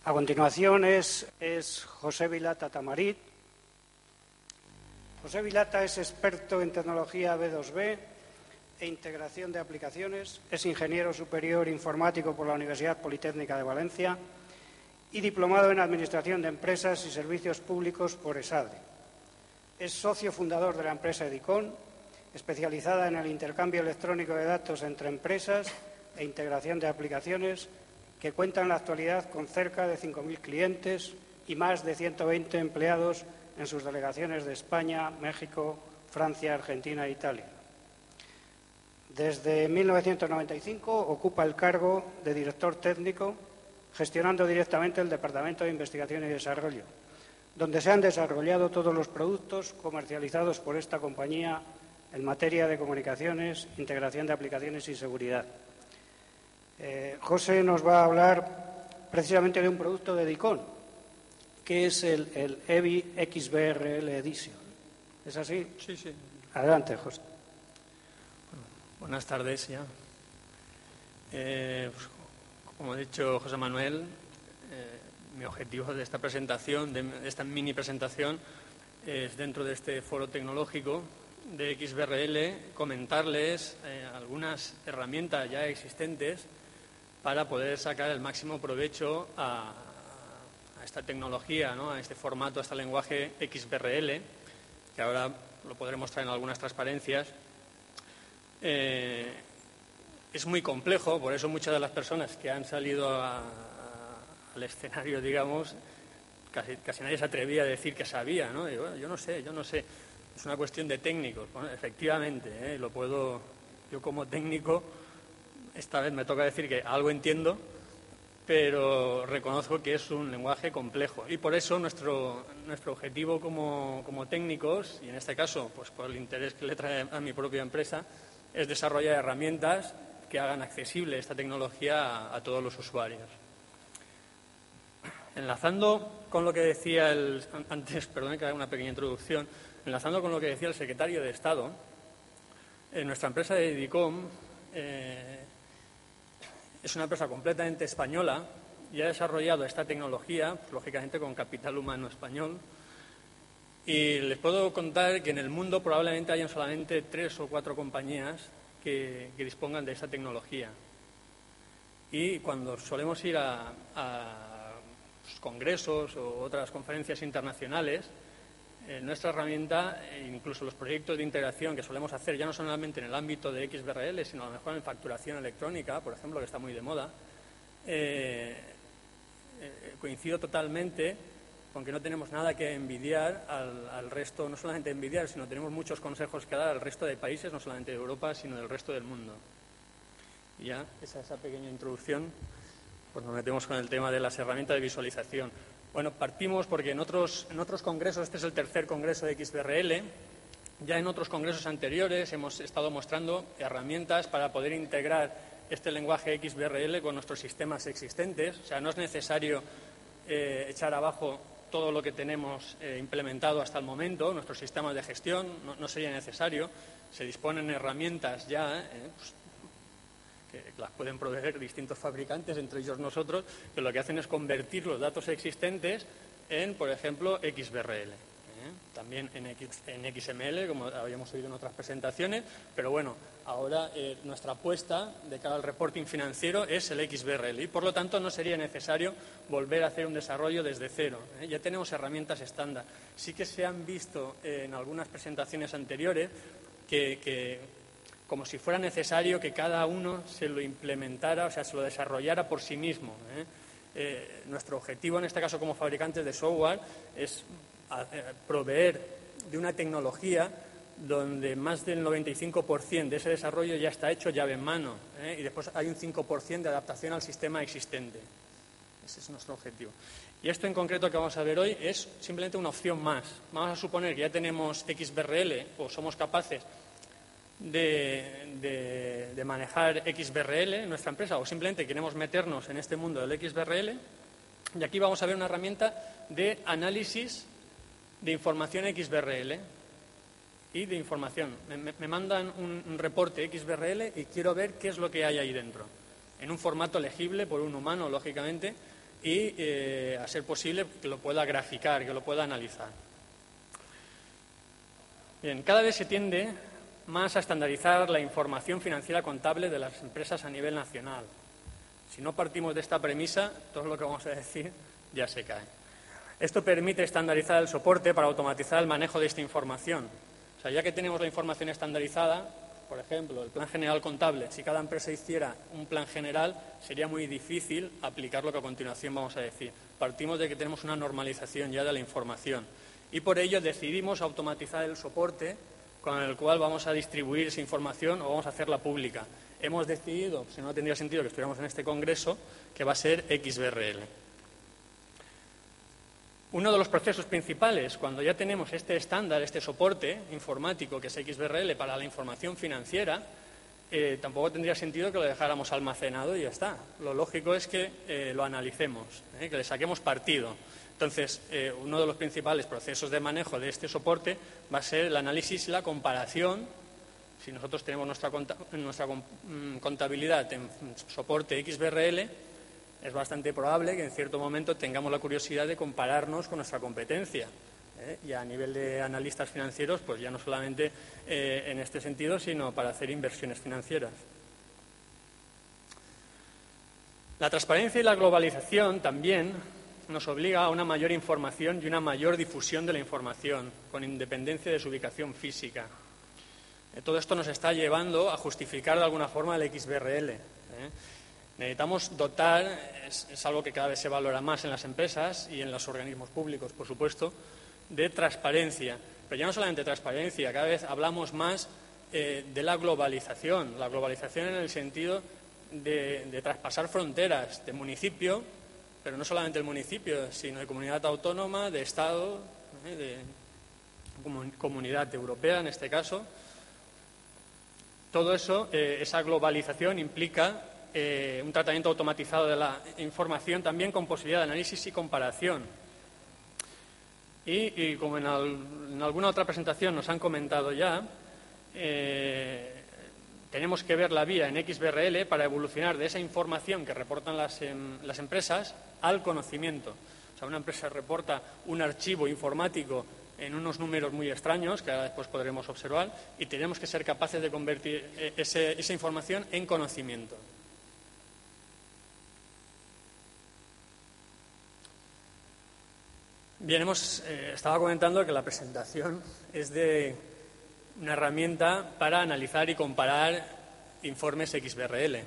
A continuación es José Vilata Tamarit. José Vilata es experto en tecnología B2B e integración de aplicaciones, es ingeniero superior informático por la Universidad Politécnica de Valencia y diplomado en Administración de Empresas y Servicios Públicos por ESADE. Es socio fundador de la empresa Edicon, especializada en el intercambio electrónico de datos entre empresas e integración de aplicaciones, que cuenta en la actualidad con cerca de 5.000 clientes y más de 120 empleados en sus delegaciones de España, México, Francia, Argentina e Italia. Desde 1995 ocupa el cargo de director técnico, gestionando directamente el Departamento de Investigación y Desarrollo, donde se han desarrollado todos los productos comercializados por esta compañía en materia de comunicaciones, integración de aplicaciones y seguridad. José nos va a hablar precisamente de un producto de Edicon, que es el EVI XBRL Edition. ¿Es así? Sí, sí. Adelante, José. Buenas tardes ya. Pues, como ha dicho José Manuel, mi objetivo de esta presentación, de esta mini presentación, es dentro de este foro tecnológico de XBRL comentarles algunas herramientas ya existentes para poder sacar el máximo provecho a esta tecnología, ¿no? A este formato, a este lenguaje XBRL, que ahora lo podré mostrar en algunas transparencias. Es muy complejo, por eso muchas de las personas que han salido al escenario, digamos, casi nadie se atrevía a decir que sabía, ¿no? Y, bueno, yo no sé. Es una cuestión de técnicos. Bueno, efectivamente, yo como técnico, esta vez me toca decir que algo entiendo, pero reconozco que es un lenguaje complejo. Y por eso nuestro objetivo como técnicos, y en este caso, pues por el interés que le trae a mi propia empresa, es desarrollar herramientas que hagan accesible esta tecnología a todos los usuarios. Enlazando con lo que decía antes, perdón que haga una pequeña introducción, enlazando con lo que decía el secretario de Estado, nuestra empresa de Edicom es una empresa completamente española y ha desarrollado esta tecnología, pues, lógicamente con capital humano español. Y les puedo contar que en el mundo probablemente hayan solamente 3 o 4 compañías que dispongan de esta tecnología. Y cuando solemos ir a congresos o otras conferencias internacionales, nuestra herramienta, incluso los proyectos de integración que solemos hacer, ya no solamente en el ámbito de XBRL, sino a lo mejor en facturación electrónica, por ejemplo, que está muy de moda, coincido totalmente con que no tenemos nada que envidiar al resto, no solamente envidiar, sino tenemos muchos consejos que dar al resto de países, no solamente de Europa, sino del resto del mundo. Y ya, esa pequeña introducción, pues nos metemos con el tema de las herramientas de visualización. Bueno, partimos porque en otros congresos, este es el tercer congreso de XBRL, ya en otros congresos anteriores hemos estado mostrando herramientas para poder integrar este lenguaje XBRL con nuestros sistemas existentes. O sea, no es necesario echar abajo todo lo que tenemos implementado hasta el momento, nuestros sistemas de gestión, no sería necesario. Se disponen herramientas ya, pues, que las pueden proveer distintos fabricantes, entre ellos nosotros, que lo que hacen es convertir los datos existentes en, por ejemplo, XBRL. También en XML, como habíamos oído en otras presentaciones, pero bueno, ahora nuestra apuesta de cara al reporting financiero es el XBRL y, por lo tanto, no sería necesario volver a hacer un desarrollo desde cero. Ya tenemos herramientas estándar. Sí que se han visto en algunas presentaciones anteriores que como si fuera necesario que cada uno se lo implementara, o sea, se lo desarrollara por sí mismo. Nuestro objetivo, en este caso como fabricantes de software, es proveer de una tecnología donde más del 95% de ese desarrollo ya está hecho llave en mano, y después hay un 5% de adaptación al sistema existente. Ese es nuestro objetivo. Y esto en concreto que vamos a ver hoy es simplemente una opción más. Vamos a suponer que ya tenemos XBRL o somos capaces de manejar XBRL en nuestra empresa o simplemente queremos meternos en este mundo del XBRL, y aquí vamos a ver una herramienta de análisis de información XBRL y de información. Me mandan un reporte XBRL y quiero ver qué es lo que hay ahí dentro, en un formato legible por un humano, lógicamente, y, a ser posible, que lo pueda graficar, que lo pueda analizar. Bien, cada vez se tiende más a estandarizar la información financiera contable de las empresas a nivel nacional. Si no partimos de esta premisa, todo lo que vamos a decir ya se cae. Esto permite estandarizar el soporte para automatizar el manejo de esta información. O sea, ya que tenemos la información estandarizada, por ejemplo, el plan general contable, si cada empresa hiciera un plan general, sería muy difícil aplicar lo que a continuación vamos a decir. Partimos de que tenemos una normalización ya de la información y por ello decidimos automatizar el soporte con el cual vamos a distribuir esa información o vamos a hacerla pública. Hemos decidido, si no tendría sentido que estuviéramos en este congreso, que va a ser XBRL. Uno de los procesos principales, cuando ya tenemos este estándar, este soporte informático que es XBRL para la información financiera, tampoco tendría sentido que lo dejáramos almacenado y ya está. Lo lógico es que lo analicemos, que le saquemos partido. Entonces, uno de los principales procesos de manejo de este soporte va a ser el análisis y la comparación. Si nosotros tenemos nuestra contabilidad en soporte XBRL, es bastante probable que en cierto momento tengamos la curiosidad de compararnos con nuestra competencia. Y a nivel de analistas financieros, pues ya no solamente en este sentido, sino para hacer inversiones financieras. La transparencia y la globalización también nos obliga a una mayor información y una mayor difusión de la información, con independencia de su ubicación física. Todo esto nos está llevando a justificar de alguna forma el XBRL. Necesitamos dotar, es algo que cada vez se valora más en las empresas y en los organismos públicos, por supuesto, de transparencia. Pero ya no solamente transparencia, cada vez hablamos más de la globalización en el sentido de traspasar fronteras de municipio, pero no solamente el municipio, sino de comunidad autónoma, de Estado, de comunidad europea en este caso. Todo eso, esa globalización implica un tratamiento automatizado de la información también con posibilidad de análisis y comparación. Y como en alguna otra presentación nos han comentado ya, tenemos que ver la vía en XBRL para evolucionar de esa información que reportan las empresas al conocimiento. O sea, una empresa reporta un archivo informático en unos números muy extraños, que ahora después podremos observar, y tenemos que ser capaces de convertir esa información en conocimiento. Bien, estaba comentando que la presentación es de una herramienta para analizar y comparar informes XBRL.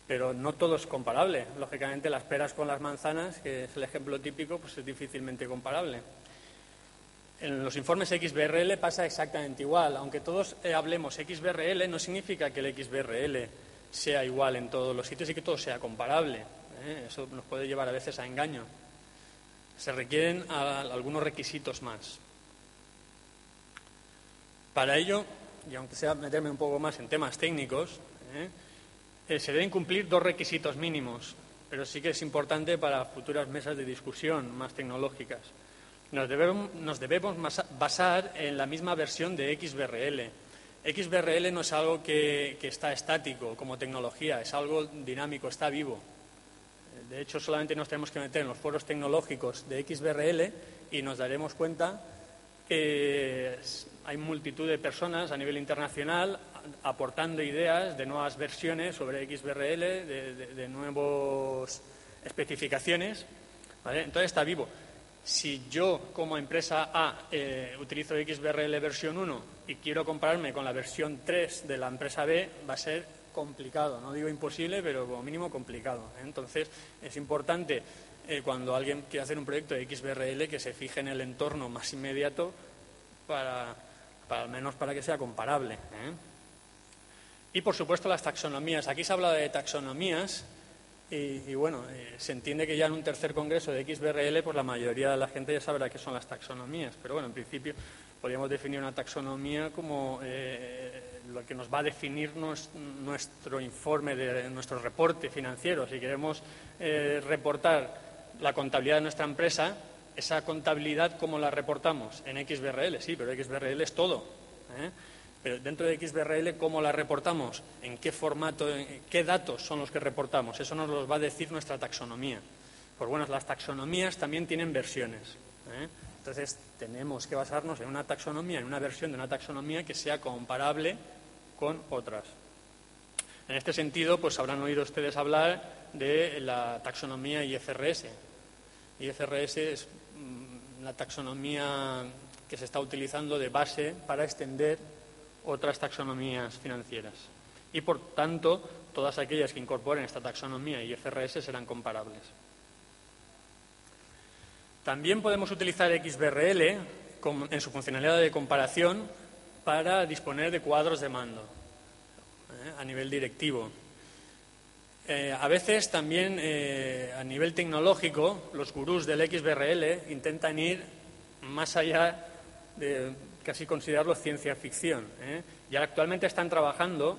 Pero no todo es comparable. Lógicamente, las peras con las manzanas, que es el ejemplo típico, pues es difícilmente comparable. En los informes XBRL pasa exactamente igual. Aunque todos hablemos XBRL, no significa que el XBRL sea igual en todos los sitios y que todo sea comparable. Eso nos puede llevar a veces a engaño. Se requieren algunos requisitos más. Para ello, y aunque sea meterme un poco más en temas técnicos, se deben cumplir dos requisitos mínimos, pero sí que es importante para futuras mesas de discusión más tecnológicas. Nos debemos basar en la misma versión de XBRL. XBRL no es algo que está estático como tecnología, es algo dinámico, está vivo. De hecho, solamente nos tenemos que meter en los foros tecnológicos de XBRL y nos daremos cuenta que hay multitud de personas a nivel internacional aportando ideas de nuevas versiones sobre XBRL, de nuevas especificaciones, ¿vale? Entonces está vivo. Si yo, como empresa A, utilizo XBRL versión 1 y quiero compararme con la versión 3 de la empresa B, va a ser complicado. No digo imposible, pero como mínimo complicado. Entonces, es importante, cuando alguien quiere hacer un proyecto de XBRL, que se fije en el entorno más inmediato para al menos para que sea comparable. Y, por supuesto, las taxonomías. Aquí se habla de taxonomías y bueno, se entiende que ya en un tercer congreso de XBRL, pues la mayoría de la gente ya sabrá qué son las taxonomías. Pero bueno, en principio podríamos definir una taxonomía como lo que nos va a definir nuestro informe, nuestro reporte financiero. Si queremos reportar la contabilidad de nuestra empresa, esa contabilidad, ¿cómo la reportamos? En XBRL, sí, pero XBRL es todo. Pero dentro de XBRL, ¿cómo la reportamos? ¿En qué formato? ¿Qué datos son los que reportamos? Eso nos lo va a decir nuestra taxonomía. Pues bueno, las taxonomías también tienen versiones, ¿eh? Entonces, tenemos que basarnos en una taxonomía, en una versión de una taxonomía que sea comparable con otras. En este sentido, pues habrán oído ustedes hablar de la taxonomía IFRS. IFRS es la taxonomía que se está utilizando de base para extender otras taxonomías financieras. Y, por tanto, todas aquellas que incorporen esta taxonomía IFRS serán comparables. También podemos utilizar XBRL en su funcionalidad de comparación para disponer de cuadros de mando a nivel directivo. A veces también a nivel tecnológico los gurús del XBRL intentan ir más allá de casi considerarlo ciencia ficción, ¿eh? Y actualmente están trabajando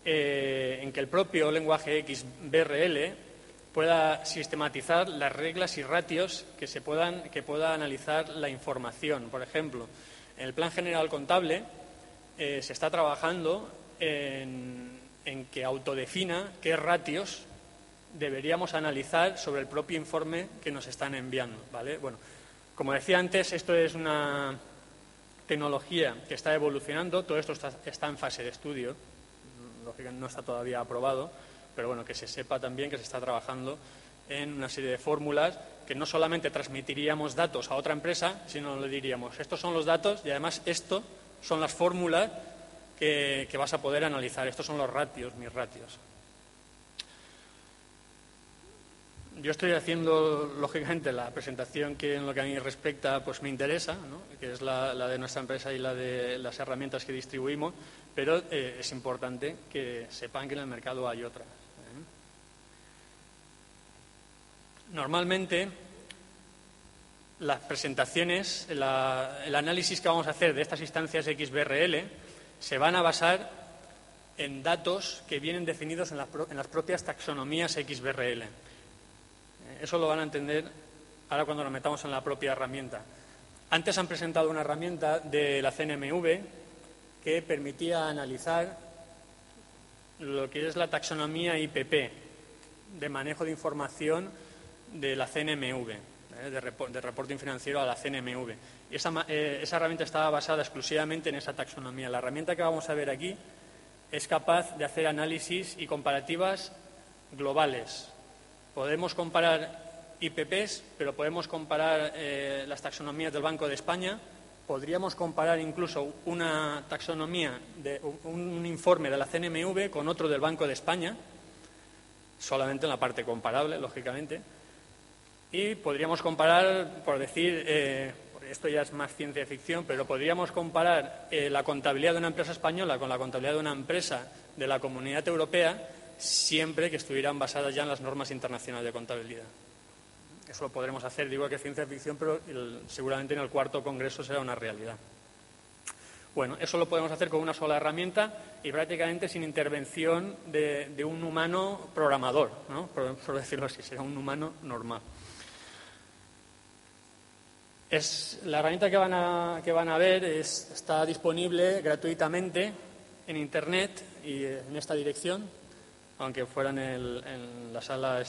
en que el propio lenguaje XBRL pueda sistematizar las reglas y ratios que pueda analizar la información. Por ejemplo, en el Plan General Contable se está trabajando en que autodefina qué ratios deberíamos analizar sobre el propio informe que nos están enviando, ¿vale? Bueno, como decía antes, esto es una tecnología que está evolucionando, todo esto está en fase de estudio, lógicamente no está todavía aprobado, pero bueno, que se sepa también que se está trabajando en una serie de fórmulas que no solamente transmitiríamos datos a otra empresa, sino le diríamos, estos son los datos y además esto son las fórmulas que vas a poder analizar, estos son los ratios, mis ratios. Yo estoy haciendo, lógicamente, la presentación que en lo que a mí respecta pues me interesa, ¿no? Que es la de nuestra empresa y la de las herramientas que distribuimos, pero es importante que sepan que en el mercado hay otras. Normalmente, las presentaciones, el análisis que vamos a hacer de estas instancias XBRL se van a basar en datos que vienen definidos en las propias taxonomías XBRL. Eso lo van a entender ahora cuando nos metamos en la propia herramienta. Antes han presentado una herramienta de la CNMV que permitía analizar lo que es la taxonomía IPP, de manejo de información de la CNMV, de reporting financiero a la CNMV. Y esa herramienta estaba basada exclusivamente en esa taxonomía. La herramienta que vamos a ver aquí es capaz de hacer análisis y comparativas globales. Podemos comparar IPPs, pero podemos comparar las taxonomías del Banco de España. Podríamos comparar incluso una taxonomía, un informe de la CNMV con otro del Banco de España, solamente en la parte comparable, lógicamente. Y podríamos comparar, por decir, esto ya es más ciencia ficción, pero podríamos comparar la contabilidad de una empresa española con la contabilidad de una empresa de la Comunidad Europea, siempre que estuvieran basadas ya en las normas internacionales de contabilidad. Eso lo podremos hacer, digo que es ciencia ficción, pero seguramente en el cuarto congreso será una realidad. Bueno, eso lo podemos hacer con una sola herramienta y prácticamente sin intervención de un humano programador, ¿no? Por decirlo así, será un humano normal. La herramienta que van a ver está disponible gratuitamente en Internet y en esta dirección. Aunque fuera en la sala,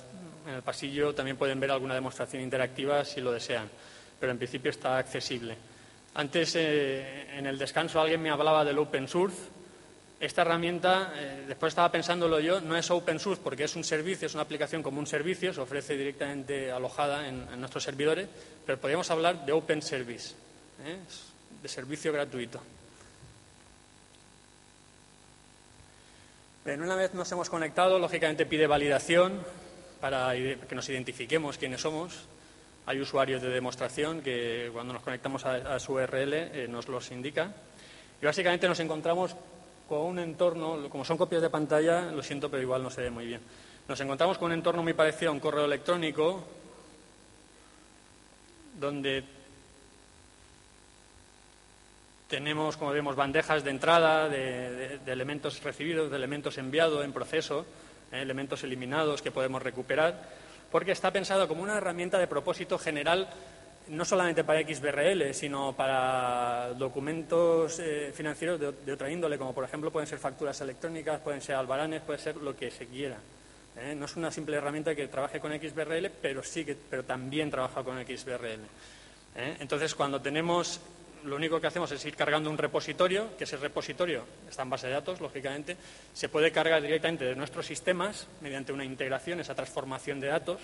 en el pasillo, también pueden ver alguna demostración interactiva si lo desean, pero en principio está accesible. Antes, en el descanso, alguien me hablaba del open source. Esta herramienta, después estaba pensándolo yo, no es open source porque es un servicio, es una aplicación como un servicio, se ofrece directamente alojada en nuestros servidores, pero podríamos hablar de open service, de servicio gratuito. Bien, una vez nos hemos conectado, lógicamente pide validación para que nos identifiquemos quiénes somos. Hay usuarios de demostración que cuando nos conectamos a su URL nos los indica. Y básicamente nos encontramos con un entorno, como son copias de pantalla, lo siento, pero igual no se ve muy bien. Nos encontramos con un entorno muy parecido a un correo electrónico, donde tenemos, como vemos, bandejas de entrada de elementos recibidos, de elementos enviados en proceso, elementos eliminados que podemos recuperar, porque está pensado como una herramienta de propósito general no solamente para XBRL, sino para documentos financieros de otra índole, como por ejemplo pueden ser facturas electrónicas, pueden ser albaranes, puede ser lo que se quiera. No es una simple herramienta que trabaje con XBRL, pero también trabaja con XBRL. Entonces, cuando tenemos, lo único que hacemos es ir cargando un repositorio, que ese repositorio está en base de datos, lógicamente, se puede cargar directamente de nuestros sistemas mediante una integración, esa transformación de datos,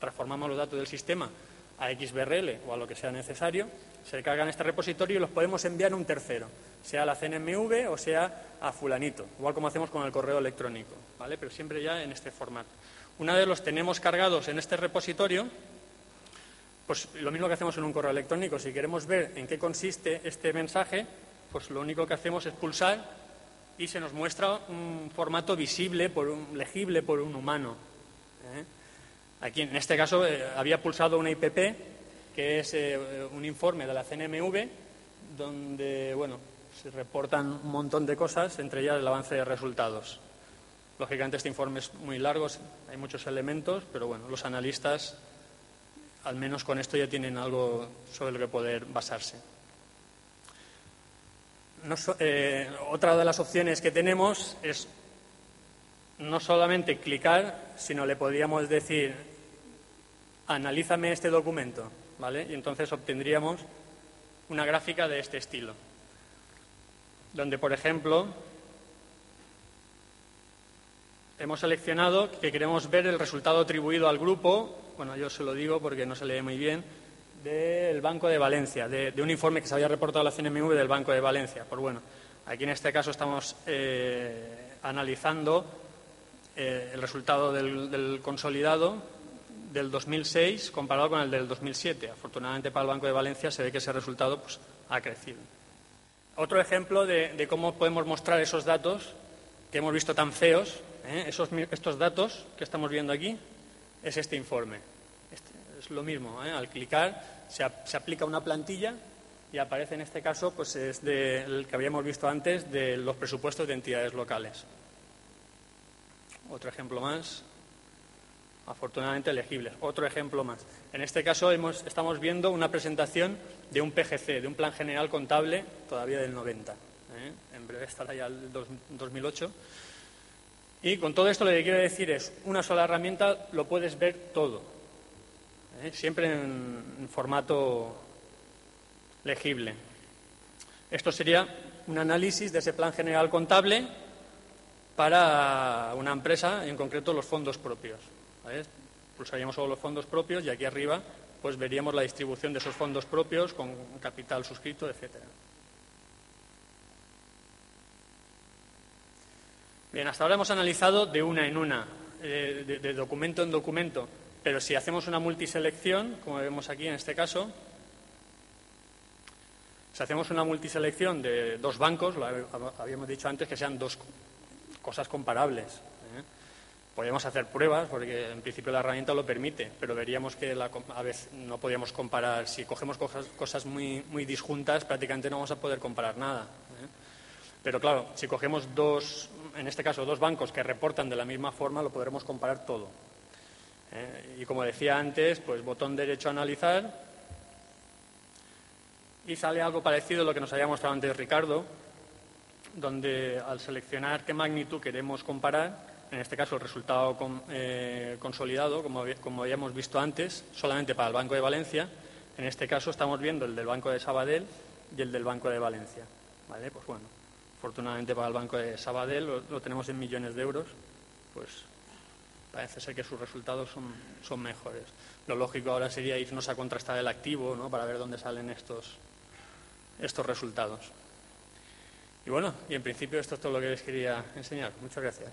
transformamos los datos del sistema a XBRL o a lo que sea necesario, se cargan este repositorio y los podemos enviar a un tercero, sea a la CNMV o sea a fulanito, igual como hacemos con el correo electrónico, ¿vale? Pero siempre ya en este formato. Una vez los tenemos cargados en este repositorio, pues lo mismo que hacemos en un correo electrónico, si queremos ver en qué consiste este mensaje, pues lo único que hacemos es pulsar y se nos muestra un formato visible, legible por un humano. Aquí, en este caso, había pulsado una IPP, que es un informe de la CNMV, donde, bueno, se reportan un montón de cosas, entre ellas el avance de resultados. Lógicamente, este informe es muy largo, hay muchos elementos, pero bueno, los analistas, al menos con esto, ya tienen algo sobre lo que poder basarse. Otra de las opciones que tenemos es no solamente clicar, sino le podríamos decir, analízame este documento, ¿vale? Y entonces obtendríamos una gráfica de este estilo, donde, por ejemplo, hemos seleccionado que queremos ver el resultado atribuido al grupo, bueno, yo se lo digo porque no se lee muy bien, del Banco de Valencia, de un informe que se había reportado a la CNMV del Banco de Valencia. Pues bueno, aquí en este caso estamos analizando el resultado del consolidado del 2006 comparado con el del 2007. Afortunadamente para el Banco de Valencia se ve que ese resultado pues, ha crecido. Otro ejemplo de cómo podemos mostrar esos datos que hemos visto tan feos, estos datos que estamos viendo aquí, es este informe. Es lo mismo, al clicar se aplica una plantilla y aparece en este caso, pues es el que habíamos visto antes de los presupuestos de entidades locales. Otro ejemplo más, afortunadamente legibles. Otro ejemplo más. En este caso estamos viendo una presentación de un PGC, de un Plan General Contable, todavía del 90. En breve estará ya el 2008. Y con todo esto lo que quiero decir es, una sola herramienta lo puedes ver todo. Siempre en formato legible. Esto sería un análisis de ese Plan General Contable para una empresa, en concreto los fondos propios. ¿Vale? Pulsaríamos solo los fondos propios y aquí arriba pues veríamos la distribución de esos fondos propios con capital suscrito, etcétera. Bien, hasta ahora hemos analizado de una en una, de documento en documento, pero si hacemos una multiselección, como vemos aquí en este caso, si hacemos una multiselección de dos bancos, lo habíamos dicho antes que sean dos cosas comparables. Podríamos hacer pruebas, porque en principio la herramienta lo permite, pero veríamos que a veces no podíamos comparar. Si cogemos cosas muy, muy disjuntas, prácticamente no vamos a poder comparar nada. Pero claro, si cogemos en este caso dos bancos que reportan de la misma forma, lo podremos comparar todo. Y como decía antes, pues botón derecho a analizar y sale algo parecido a lo que nos había mostrado antes Ricardo, donde al seleccionar qué magnitud queremos comparar, en este caso el resultado consolidado, como habíamos visto antes, solamente para el Banco de Valencia, en este caso estamos viendo el del Banco de Sabadell y el del Banco de Valencia. ¿Vale? Pues bueno, afortunadamente para el Banco de Sabadell lo tenemos en millones de euros, pues parece ser que sus resultados son mejores. Lo lógico ahora sería irnos a contrastar el activo, ¿no?, para ver dónde salen estos resultados. Y bueno, y en principio esto es todo lo que les quería enseñar. Muchas gracias.